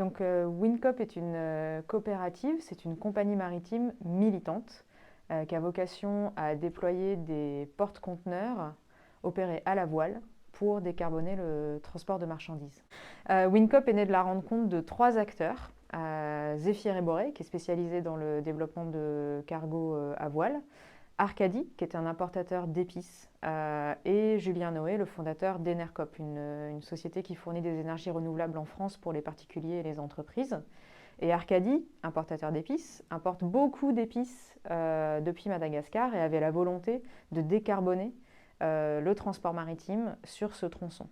Donc, Wincop est une coopérative, c'est une compagnie maritime militante qui a vocation à déployer des porte-conteneurs opérés à la voile pour décarboner le transport de marchandises. Wincop est né de la rencontre de trois acteurs. Zéphyr et Boré, qui est spécialisé dans le développement de cargos à voile, Arcadie, qui est un importateur d'épices, et Julien Noé, le fondateur d'Enercop, une société qui fournit des énergies renouvelables en France pour les particuliers et les entreprises. Et Arcadie, importateur d'épices, importe beaucoup d'épices depuis Madagascar et avait la volonté de décarboner le transport maritime sur ce tronçon.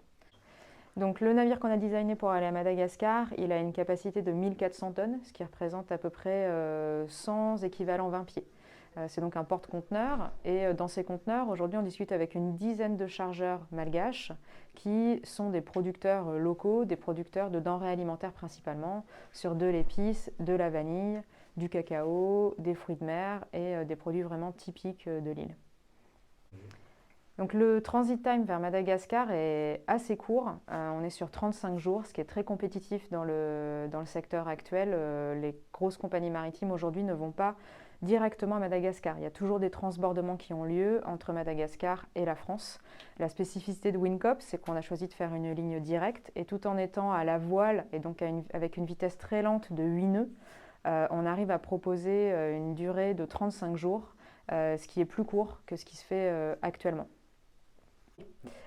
Donc le navire qu'on a designé pour aller à Madagascar, il a une capacité de 1400 tonnes, ce qui représente à peu près 100 équivalents 20 pieds. C'est donc un porte-conteneur et dans ces conteneurs, aujourd'hui on discute avec une dizaine de chargeurs malgaches qui sont des producteurs locaux, des producteurs de denrées alimentaires principalement, sur de l'épice, de la vanille, du cacao, des fruits de mer et des produits vraiment typiques de l'île. Donc le transit time vers Madagascar est assez court, on est sur 35 jours, ce qui est très compétitif dans le secteur actuel. Les grosses compagnies maritimes aujourd'hui ne vont pas directement à Madagascar. Il y a toujours des transbordements qui ont lieu entre Madagascar et la France. La spécificité de Wincop, c'est qu'on a choisi de faire une ligne directe et tout en étant à la voile et donc avec une vitesse très lente de 8 nœuds, on arrive à proposer une durée de 35 jours, ce qui est plus court que ce qui se fait actuellement.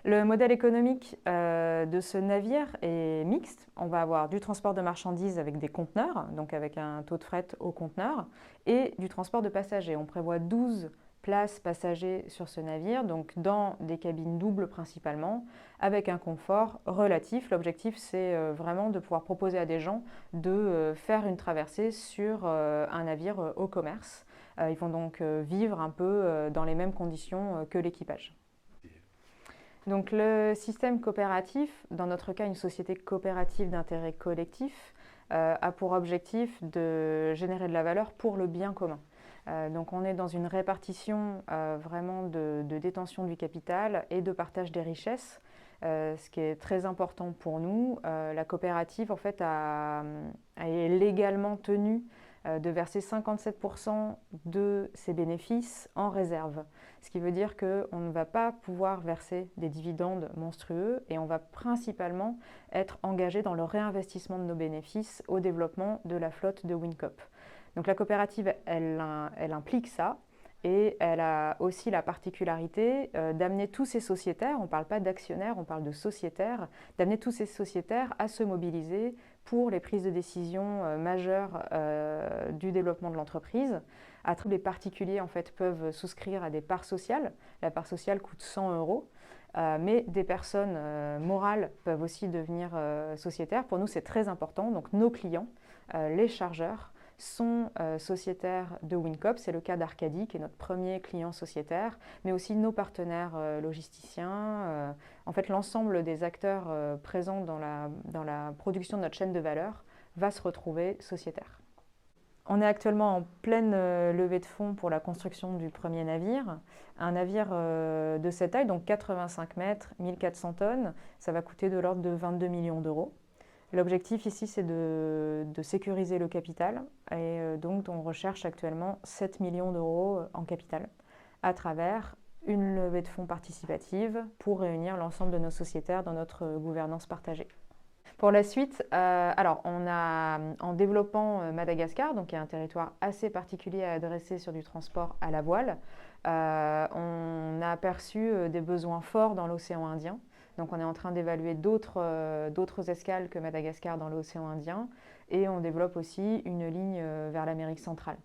Le modèle économique de ce navire est mixte. On va avoir du transport de marchandises avec des conteneurs, donc avec un taux de fret au conteneur, et du transport de passagers. On prévoit 12 places passagers sur ce navire, donc dans des cabines doubles principalement, avec un confort relatif. L'objectif, c'est vraiment de pouvoir proposer à des gens de faire une traversée sur un navire au commerce. Ils vont donc vivre un peu dans les mêmes conditions que l'équipage. Donc le système coopératif, dans notre cas une société coopérative d'intérêt collectif, a pour objectif de générer de la valeur pour le bien commun. Donc on est dans une répartition vraiment de détention du capital et de partage des richesses, ce qui est très important pour nous. La coopérative en fait est légalement tenue de verser 57% de ses bénéfices en réserve. Ce qui veut dire qu'on ne va pas pouvoir verser des dividendes monstrueux et on va principalement être engagé dans le réinvestissement de nos bénéfices au développement de la flotte de Wincop. Donc la coopérative, elle implique ça. Et elle a aussi la particularité d'amener tous ces sociétaires, on ne parle pas d'actionnaires, on parle de sociétaires, d'amener tous ces sociétaires à se mobiliser pour les prises de décision majeures du développement de l'entreprise. Tous les particuliers en fait, peuvent souscrire à des parts sociales. La part sociale coûte 100 €, mais des personnes morales peuvent aussi devenir sociétaires. Pour nous, c'est très important. Donc nos clients, les chargeurs, sont sociétaires de Wincop. C'est le cas d'Arcadie, qui est notre premier client sociétaire, mais aussi nos partenaires logisticiens. En fait, l'ensemble des acteurs présents dans la production de notre chaîne de valeur va se retrouver sociétaire. On est actuellement en pleine levée de fonds pour la construction du premier navire. Un navire de cette taille, donc 85 mètres, 1400 tonnes, ça va coûter de l'ordre de 22 millions d'euros. L'objectif ici, c'est de sécuriser le capital et donc on recherche actuellement 7 millions d'euros en capital à travers une levée de fonds participative pour réunir l'ensemble de nos sociétaires dans notre gouvernance partagée. Pour la suite, on a, en développant Madagascar, donc qui est un territoire assez particulier à adresser sur du transport à la voile, on a aperçu des besoins forts dans l'océan Indien. Donc on est en train d'évaluer d'autres escales que Madagascar dans l'océan Indien et on développe aussi une ligne vers l'Amérique centrale.